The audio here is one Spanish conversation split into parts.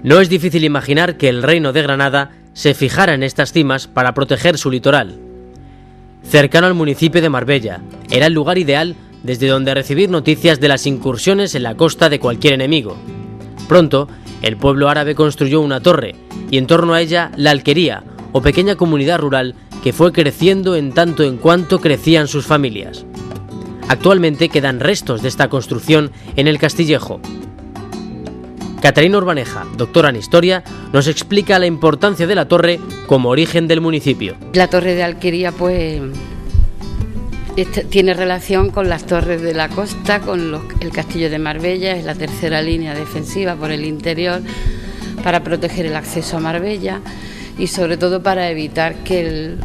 No es difícil imaginar que el Reino de Granada se fijara en estas cimas para proteger su litoral. Cercano al municipio de Marbella, era el lugar ideal desde donde recibir noticias de las incursiones en la costa de cualquier enemigo. Pronto, el pueblo árabe construyó una torre y en torno a ella la alquería o pequeña comunidad rural que fue creciendo en tanto en cuanto crecían sus familias. Actualmente quedan restos de esta construcción en el Castillejo. Catarina Urbaneja, doctora en Historia, nos explica la importancia de la torre como origen del municipio. La torre de alquería tiene relación con las torres de la costa, con el castillo de Marbella, es la tercera línea defensiva por el interior para proteger el acceso a Marbella y sobre todo para evitar que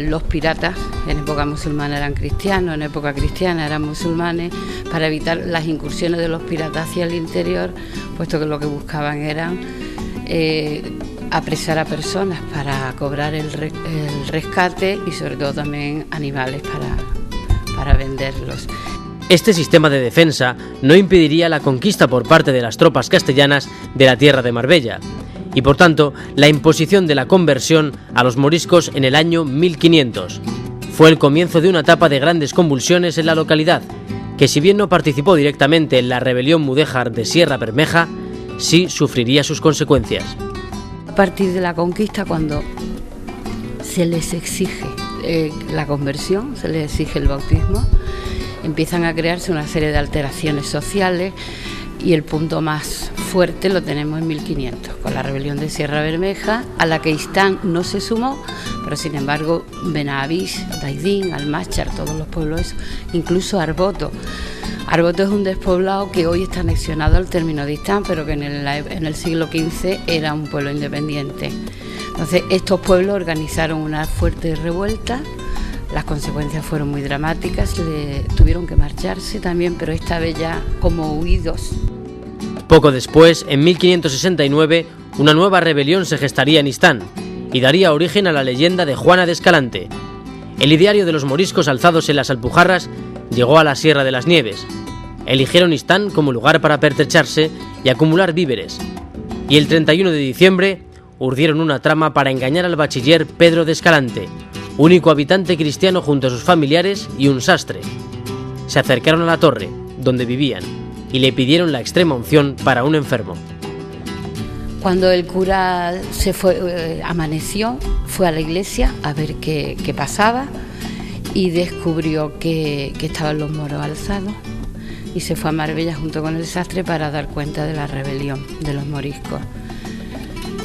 los piratas, en época musulmana eran cristianos, en época cristiana eran musulmanes, para evitar las incursiones de los piratas hacia el interior, puesto que lo que buscaban era apresar a personas para cobrar el rescate y sobre todo también animales para venderlos. Este sistema de defensa no impediría la conquista por parte de las tropas castellanas de la tierra de Marbella y por tanto la imposición de la conversión a los moriscos en el año 1500. Fue el comienzo de una etapa de grandes convulsiones en la localidad, que si bien no participó directamente en la rebelión mudéjar de Sierra Bermeja, sí sufriría sus consecuencias. A partir de la conquista, cuando se les exige la conversión, se les exige el bautismo, empiezan a crearse una serie de alteraciones sociales y el punto más fuerte lo tenemos en 1500, con la rebelión de Sierra Bermeja, a la que Istán no se sumó, pero sin embargo Benavís, Daidín, Almáchar, todos los pueblos esos, incluso Arboto. Arboto es un despoblado que hoy está anexionado al término de Istán, pero que en el siglo XV era un pueblo independiente. Entonces estos pueblos organizaron una fuerte revuelta, las consecuencias fueron muy dramáticas, tuvieron que marcharse también, pero esta vez ya como huidos. Poco después, en 1569, una nueva rebelión se gestaría en Istán y daría origen a la leyenda de Juana de Escalante. El ideario de los moriscos alzados en las Alpujarras llegó a la Sierra de las Nieves. Eligieron Istán como lugar para pertrecharse y acumular víveres. Y el 31 de diciembre urdieron una trama para engañar al bachiller Pedro de Escalante, único habitante cristiano junto a sus familiares y un sastre. Se acercaron a la torre, donde vivían, y le pidieron la extrema unción para un enfermo. Cuando el cura se fue, amaneció, fue a la iglesia a ver qué pasaba y descubrió que estaban los moros alzados y se fue a Marbella junto con el sastre para dar cuenta de la rebelión de los moriscos.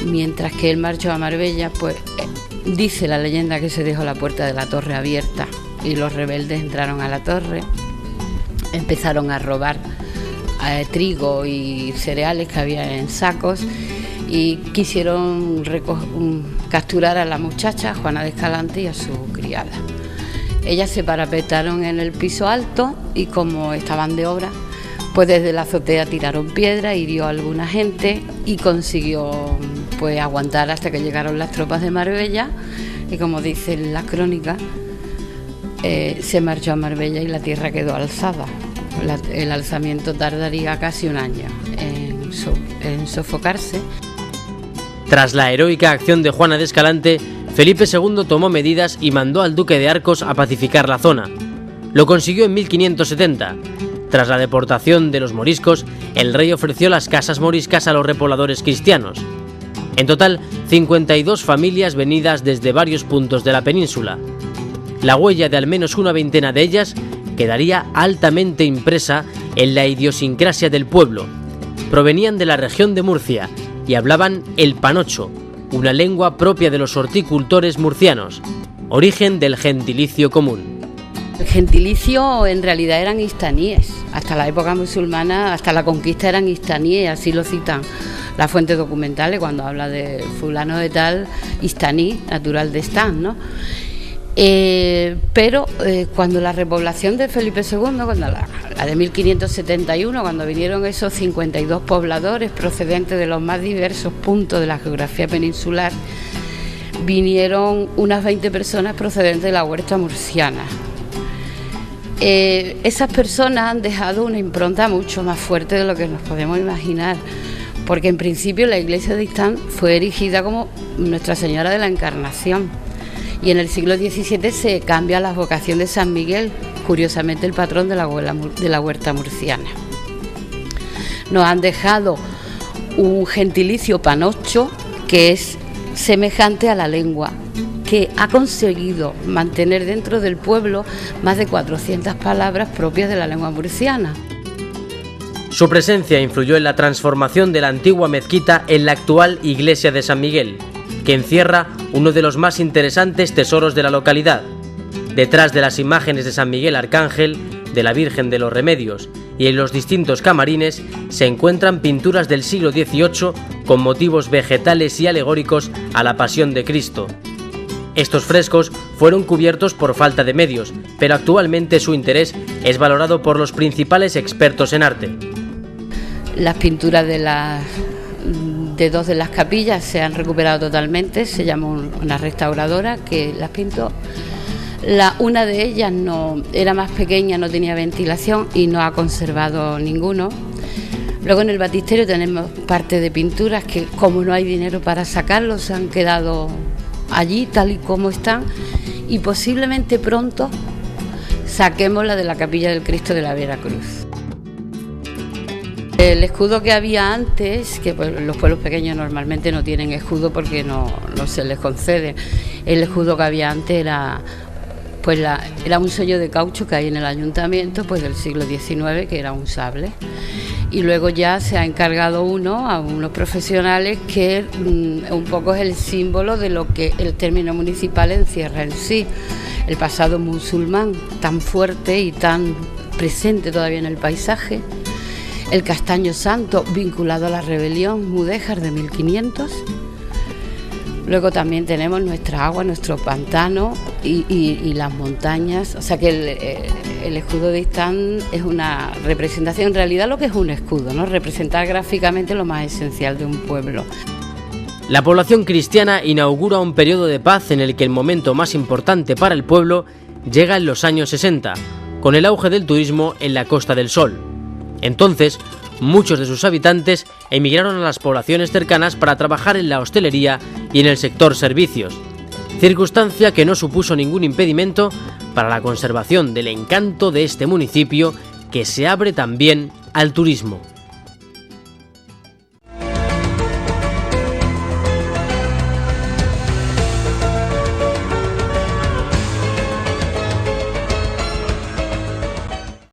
Mientras que él marchó a Marbella, pues dice la leyenda que se dejó la puerta de la torre abierta y los rebeldes entraron a la torre, empezaron a robar trigo y cereales que había en sacos y quisieron capturar a la muchacha Juana de Escalante y a su criada. Ellas se parapetaron en el piso alto y como estaban de obra, pues desde la azotea tiraron piedra, hirió a alguna gente y consiguió pues aguantar hasta que llegaron las tropas de Marbella y como dicen las crónicas, se marchó a Marbella y la tierra quedó alzada. El alzamiento tardaría casi un año en sofocarse. Tras la heroica acción de Juana de Escalante, Felipe II tomó medidas y mandó al duque de Arcos a pacificar la zona. Lo consiguió en 1570. Tras la deportación de los moriscos, el rey ofreció las casas moriscas a los repobladores cristianos. En total, 52 familias venidas desde varios puntos de la península. La huella de al menos una veintena de ellas quedaría altamente impresa en la idiosincrasia del pueblo. Provenían de la región de Murcia y hablaban el panocho, una lengua propia de los horticultores murcianos, origen del gentilicio común. El gentilicio en realidad eran istaníes, hasta la época musulmana, hasta la conquista eran istaníes, así lo citan las fuentes documentales cuando habla de fulano de tal, istaní, natural de Istán, ¿no? Pero cuando la repoblación de Felipe II, cuando la de 1571, cuando vinieron esos 52 pobladores procedentes de los más diversos puntos de la geografía peninsular, vinieron unas 20 personas procedentes de la huerta murciana. Esas personas han dejado una impronta mucho más fuerte de lo que nos podemos imaginar, porque en principio la iglesia de Istán fue erigida como Nuestra Señora de la Encarnación, y en el siglo XVII se cambia la vocación de San Miguel, curiosamente el patrón de la huerta murciana. Nos han dejado un gentilicio panocho que es semejante a la lengua, que ha conseguido mantener dentro del pueblo más de 400 palabras propias de la lengua murciana. Su presencia influyó en la transformación de la antigua mezquita en la actual iglesia de San Miguel, que encierra uno de los más interesantes tesoros de la localidad. Detrás de las imágenes de San Miguel Arcángel, de la Virgen de los Remedios y en los distintos camarines se encuentran pinturas del siglo XVIII con motivos vegetales y alegóricos a la Pasión de Cristo. Estos frescos fueron cubiertos por falta de medios, pero actualmente su interés es valorado por los principales expertos en arte. Las pinturas de dos de las capillas se han recuperado totalmente, se llama una restauradora que las pintó. Una de ellas era más pequeña, no tenía ventilación y no ha conservado ninguno. Luego en el baptisterio tenemos parte de pinturas que, como no hay dinero para sacarlos, se han quedado allí tal y como están, y posiblemente pronto saquemos la de la capilla del Cristo de la Veracruz. El escudo que había antes, que pues, los pueblos pequeños normalmente no tienen escudo porque no se les concede. El escudo que había antes era un sello de caucho que hay en el ayuntamiento, pues del siglo XIX, que era un sable. Y luego ya se ha encargado a unos profesionales que un poco es el símbolo de lo que el término municipal encierra en sí. El pasado musulmán tan fuerte y tan presente todavía en el paisaje. El castaño santo vinculado a la rebelión mudéjar de 1500. Luego también tenemos nuestra agua, nuestro pantano y las montañas. O sea que el escudo de Istán es una representación, en realidad lo que es un escudo, ¿no? Representar gráficamente lo más esencial de un pueblo. La población cristiana inaugura un periodo de paz en el que el momento más importante para el pueblo llega en los años 60, con el auge del turismo en la Costa del Sol. Entonces, muchos de sus habitantes emigraron a las poblaciones cercanas para trabajar en la hostelería y en el sector servicios, circunstancia que no supuso ningún impedimento para la conservación del encanto de este municipio, que se abre también al turismo.